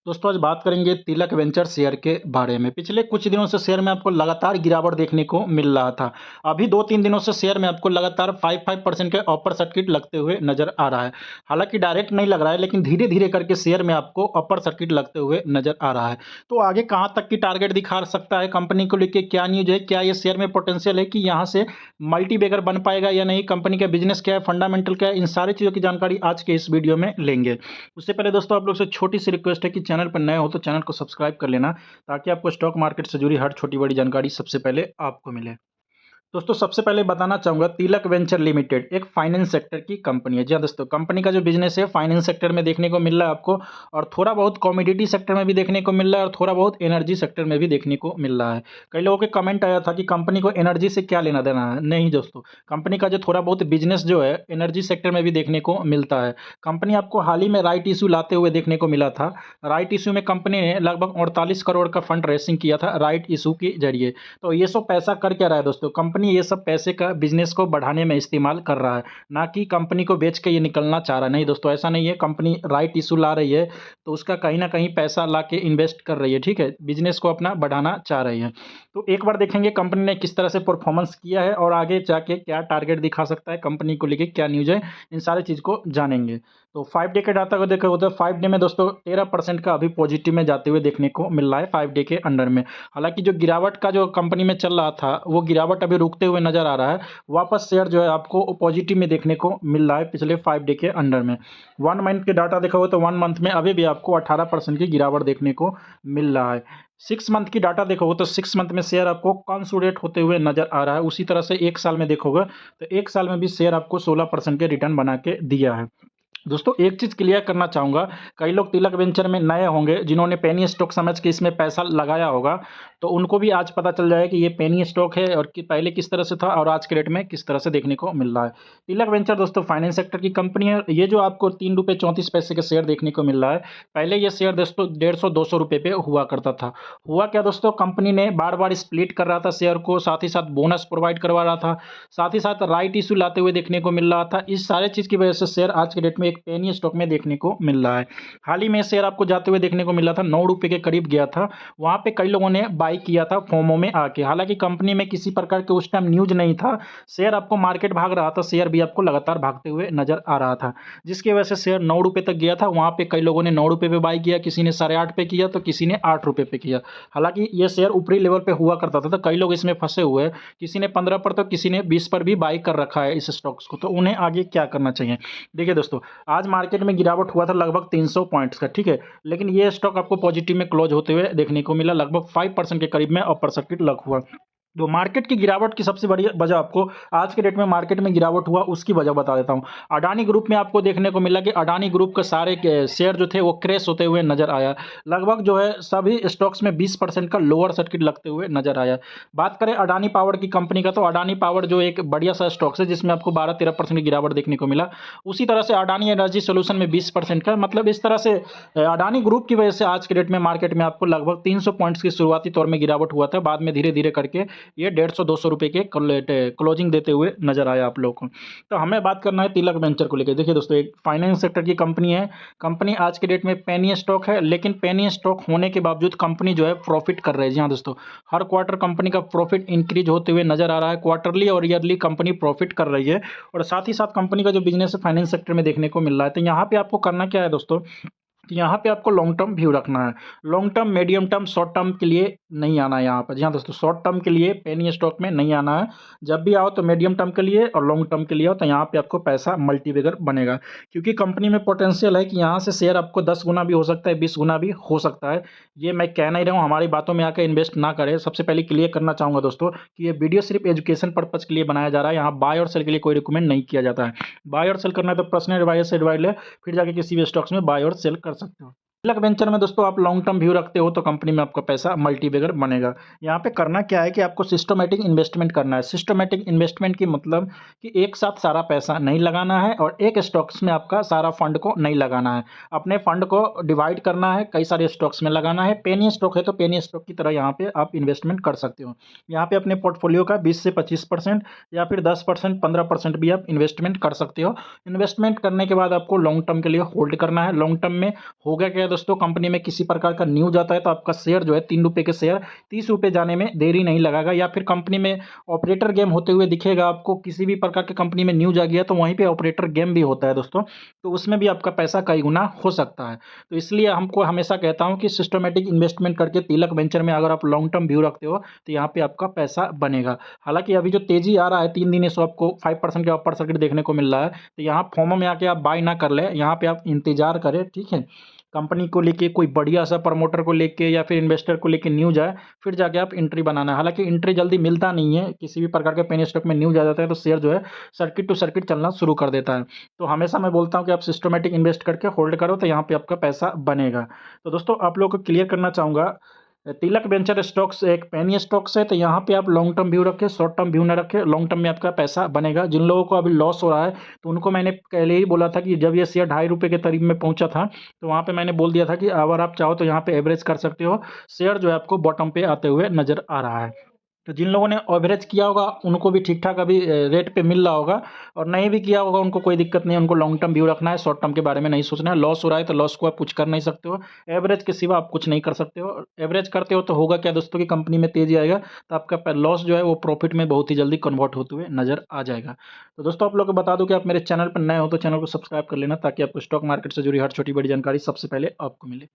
दोस्तों आज बात करेंगे तिलक वेंचर शेयर के बारे में। पिछले कुछ दिनों से शेयर में आपको लगातार गिरावट देखने को मिल रहा था। अभी 2-3 दिनों से शेयर में आपको लगातार 5% के अपर सर्किट लगते हुए नज़र आ रहा है। हालाँकि डायरेक्ट नहीं लग रहा है, लेकिन धीरे-धीरे करके शेयर में आपको अपर सर्किट लगते हुए नज़र आ रहा है। तो आगे कहाँ तक की टारगेट दिखा सकता है कंपनी को लेके, क्या न्यूज़ है? क्या ये शेयर में पोटेंशियल है कि यहाँ से मल्टी बैगर बन पाएगा या नहीं? कंपनी का बिज़नेस क्या है? फंडामेंटल क्या है? इन सारी चीज़ों की जानकारी आज के इस वीडियो में लेंगे। उससे पहले दोस्तों आप लोग से छोटी सी रिक्वेस्ट है कि चैनल पर नए हो तो चैनल को सब्सक्राइब कर लेना, ताकि आपको स्टॉक मार्केट से जुड़ी हर छोटी बड़ी जानकारी सबसे पहले आपको मिले। दोस्तों सबसे पहले बताना चाहूँगा, तिलक वेंचर लिमिटेड एक फाइनेंस सेक्टर की कंपनी है। जी हाँ दोस्तों, कंपनी का जो बिजनेस है फाइनेंस सेक्टर में देखने को मिल रहा है आपको, और थोड़ा बहुत कमोडिटी सेक्टर में भी देखने को मिल रहा है, और थोड़ा बहुत एनर्जी सेक्टर में भी देखने को मिल रहा है। कई लोगों के कमेंट आया था कि कंपनी को एनर्जी से क्या लेना देना है। नहीं दोस्तों, कंपनी का जो थोड़ा बहुत बिजनेस जो है एनर्जी सेक्टर में भी देखने को मिलता है। कंपनी आपको हाल ही में राइट इशू लाते हुए देखने को मिला था। राइट इशू में कंपनी ने लगभग 48 करोड़ का फंड रेसिंग किया था राइट इशू के जरिए। तो ये सब पैसा कर क्या रहा है दोस्तों? कंपनी ये सब पैसे का बिजनेस को बढ़ाने में इस्तेमाल कर रहा है, ना कि कंपनी को बेच के ये निकलना चाह रहा है। नहीं दोस्तों, ऐसा नहीं है। कंपनी राइट इशू ला रही है तो उसका कहीं ना कहीं पैसा ला के इन्वेस्ट कर रही है, ठीक है, बिजनेस को अपना बढ़ाना चाह रही है। तो एक बार देखेंगे कंपनी ने किस तरह से परफॉर्मेंस किया है, और आगे जाके क्या टारगेट दिखा सकता है, कंपनी को लेके क्या न्यूज़ है, इन सारी चीज़ को जानेंगे। तो 5 डे के डाटा को देखो तो 5 डे में दोस्तों 13% का अभी पॉजिटिव में जाते हुए देखने को मिल रहा है 5 डे के अंडर में। हालांकि जो गिरावट का जो कंपनी में चल रहा था, वो गिरावट अभी रुकते हुए नजर आ रहा है। वापस शेयर जो है आपको पॉजिटिव में देखने को मिल रहा है पिछले 5 डे के अंडर में। 1 मंथ के डाटा देखोगे तो 1 मंथ में अभी भी आपको 18% की गिरावट देखने को मिल रहा है। 6 मंथ की डाटा देखोगे तो 6 मंथ में शेयर आपको कंसोलिडेट होते हुए नजर आ रहा है। उसी तरह से 1 साल में देखोगे तो 1 साल में भी शेयर आपको 16% के रिटर्न बना के दिया है। दोस्तों एक चीज़ क्लियर करना चाहूँगा, कई लोग तिलक वेंचर में नए होंगे जिन्होंने पेनी स्टॉक समझ के इसमें पैसा लगाया होगा, तो उनको भी आज पता चल जाएगा कि ये पेनी स्टॉक है और कि पहले किस तरह से था और आज के रेट में किस तरह से देखने को मिल रहा है। तिलक वेंचर दोस्तों फाइनेंस सेक्टर की कंपनी है। ये जो आपको 3 रुपये 34 पैसे के शेयर देखने को मिल रहा है, पहले ये शेयर दोस्तों 150-200 रुपये पे हुआ करता था। हुआ क्या दोस्तों, कंपनी ने बार बार स्प्लिट कर रहा था शेयर को, साथ ही साथ बोनस प्रोवाइड करवा रहा था, साथ ही साथ राइट इशू लाते हुए देखने को मिल रहा था। इस सारे चीज़ की वजह से शेयर आज के डेट में एक पेनी स्टॉक में देखने को मिल रहा है। हाल ही में शेयर आपको जाते हुए देखने को मिला था, 9 रुपये के करीब गया था। वहां पे कई लोगों ने बाई किया था फोमो में आके। हालांकि कंपनी में किसी प्रकार के उस टाइम न्यूज नहीं था, शेयर आपको मार्केट भाग रहा था, शेयर भी आपको लगातार भागते हुए नजर आ रहा था, जिसकी वजह से शेयर 9 रुपये तक गया था। वहां पे कई लोगों ने 9 रुपये पे बाई किया, किसी ने 8.5 पे किया, तो किसी ने 8 रुपये पे किया। हालांकि ये शेयर ऊपरी लेवल पे हुआ करता था, तो कई लोग इसमें फंसे हुए हैं। किसी ने 15 पर तो किसी ने 20 पर भी बाई कर रखा है इस स्टॉक्स को। तो उन्हें आगे क्या करना चाहिए? देखिए दोस्तों, आज मार्केट में गिरावट हुआ था लगभग 300 पॉइंट्स का, ठीक है, लेकिन ये स्टॉक आपको पॉजिटिव में क्लोज होते हुए देखने को मिला, लगभग 5% के करीब में अपर सर्किट लग हुआ। तो मार्केट की गिरावट की सबसे बड़ी वजह आपको आज के डेट में मार्केट में गिरावट हुआ उसकी वजह बता देता हूं। अडानी ग्रुप में आपको देखने को मिला कि अडानी ग्रुप के सारे शेयर जो थे वो क्रैश होते हुए नजर आया। लगभग जो है सभी स्टॉक्स में 20% का लोअर सर्किट लगते हुए नजर आया। बात करें अडानी पावर की कंपनी का, तो अडानी पावर जो एक बढ़िया सा स्टॉक्स है जिसमें आपको 12-13% की गिरावट देखने को मिला। उसी तरह से अडानी एनर्जी सोल्यूशन में 20% का, मतलब इस तरह से अडानी ग्रुप की वजह से आज के डेट में मार्केट में आपको लगभग 300 पॉइंट्स की शुरुआती तौर में गिरावट हुआ था, बाद में धीरे धीरे करके ये 150-200 रुपये के क्लोजिंग देते हुए नजर आया आप लोग को। तो हमें बात करना है तिलक वेंचर को लेकर। देखिए दोस्तों, एक फाइनेंस सेक्टर की कंपनी है। कंपनी आज के डेट में पेनी स्टॉक है, लेकिन पेनी स्टॉक होने के बावजूद कंपनी जो है प्रॉफिट कर रही है। जी हाँ दोस्तों, हर क्वार्टर कंपनी का प्रॉफिट इंक्रीज होते हुए नजर आ रहा है। क्वार्टरली और ईयरली कंपनी प्रॉफिट कर रही है, और साथ ही साथ कंपनी का जो बिजनेस है फाइनेंस सेक्टर में देखने को मिल रहा है। तो यहाँ पे आपको करना क्या है दोस्तों, तो यहाँ पे आपको लॉन्ग टर्म व्यू रखना है। Long term, medium term, short term के लिए नहीं आना है यहाँ पर। जी हाँ दोस्तों, शॉर्ट टर्म के लिए पेनी स्टॉक में नहीं आना है। जब भी आओ तो मीडियम टर्म के लिए और लॉन्ग टर्म के लिए आओ, तो यहाँ पे आपको पैसा मल्टीबैगर बनेगा, क्योंकि कंपनी में पोटेंशियल है कि यहाँ से शेयर आपको 10 गुना भी हो सकता है, 20 गुना भी हो सकता है। ये मैं कह नहीं रहा हूँ हमारी बातों में आकर इन्वेस्ट ना करें। सबसे पहले क्लियर करना चाहूँगा दोस्तों कि ये वीडियो सिर्फ एजुकेशन पर्पज के लिए बनाया जा रहा है। यहाँ बाय और सेल के लिए कोई रिकमेंड नहीं किया जाता है। बाय और सेल करना है तो पर्सनल एडवाइस से एडवाइस ले, फिर जाके किसी भी स्टॉक्स में बाय और सेल कर सकते हो। तिलक वेंचर में दोस्तों आप लॉन्ग टर्म व्यू रखते हो तो कंपनी में आपका पैसा मल्टीबैगर बनेगा। यहाँ पे करना क्या है कि आपको सिस्टमेटिक इन्वेस्टमेंट करना है। सिस्टमेटिक इन्वेस्टमेंट की मतलब कि एक साथ सारा पैसा नहीं लगाना है और एक स्टॉक्स में आपका सारा फंड को नहीं लगाना है। अपने फंड को डिवाइड करना है, कई सारे स्टॉक्स में लगाना है। पेनी स्टॉक है तो पेनी स्टॉक की तरह यहाँ पे आप इन्वेस्टमेंट कर सकते हो। यहाँ पे अपने पोर्टफोलियो का 20 से 25% या फिर 10% 15% भी आप इन्वेस्टमेंट कर सकते हो। इन्वेस्टमेंट करने के बाद आपको लॉन्ग टर्म के लिए होल्ड करना है। लॉन्ग टर्म में होगा क्या दोस्तों कंपनी में किसी प्रकार का न्यूज आता है तो आपका शेयर जो है 3 रुपये के शेयर 30 रुपये जाने में देरी नहीं लगाएगा। या फिर कंपनी में ऑपरेटर गेम होते हुए दिखेगा आपको, किसी भी प्रकार की कंपनी में न्यूज आ गया तो वहीं पे ऑपरेटर गेम भी होता है दोस्तों, तो उसमें भी आपका पैसा कई गुना हो सकता है। तो इसलिए हमको हमेशा कहता हूँ कि सिस्टमेटिक इन्वेस्टमेंट करके तिलक वेंचर में अगर आप लॉन्ग टर्म व्यू रखते हो तो यहाँ पे आपका पैसा बनेगा। हालांकि अभी जो तेजी आ रहा है 3 दिन से आपको 5% के अपर सर्किट देखने को मिल रहा है, तो यहाँ फोमो में आके आप बाय ना कर ले, यहाँ पे आप इंतजार करें, ठीक है। कंपनी को लेके कोई बढ़िया सा प्रमोटर को लेके या फिर इन्वेस्टर को लेके न्यूज आए, फिर जाके आप एंट्री बनाना है। हालांकि एंट्री जल्दी मिलता नहीं है, किसी भी प्रकार के पेनी स्टॉक में न्यूज आ जाता है तो शेयर जो है सर्किट टू सर्किट चलना शुरू कर देता है। तो हमेशा मैं बोलता हूँ कि आप सिस्टमेटिक इन्वेस्ट करके होल्ड करो तो यहाँ पे आपका पैसा बनेगा। तो दोस्तों आप लोग को क्लियर करना चाहूँगा, तिलक वेंचर स्टॉक्स एक पेनी स्टॉक्स है, तो यहाँ पे आप लॉन्ग टर्म व्यू रखें, शॉर्ट टर्म व्यू ना रखें, लॉन्ग टर्म में आपका पैसा बनेगा। जिन लोगों को अभी लॉस हो रहा है तो उनको मैंने पहले ही बोला था कि जब ये शेयर 2.5 रुपये के करीब में पहुंचा था तो वहाँ पे मैंने बोल दिया था कि अगर आप चाहो तो यहाँ पे एवरेज कर सकते हो, शेयर जो है आपको बॉटम पे आते हुए नजर आ रहा है। तो जिन लोगों ने एवरेज किया होगा उनको भी ठीक ठाक अभी रेट पे मिल रहा होगा, और नहीं भी किया होगा उनको कोई दिक्कत नहीं है, उनको लॉन्ग टर्म व्यू रखना है, शॉर्ट टर्म के बारे में नहीं सोचना है। लॉस हो रहा है तो लॉस को आप कुछ कर नहीं सकते हो, एवरेज के सिवा आप कुछ नहीं कर सकते हो। एवरेज करते हो तो होगा क्या दोस्तों की कंपनी में तेजी आएगा तो आपका लॉस जो है वो प्रॉफिट में बहुत ही जल्दी कन्वर्ट होते हुए नजर आ जाएगा। तो दोस्तों आप लोग को बता दूं कि आप मेरे चैनल पर नए हो तो चैनल को सब्सक्राइब कर लेना, ताकि आपको स्टॉक मार्केट से जुड़ी हर छोटी बड़ी जानकारी सबसे पहले आपको मिले।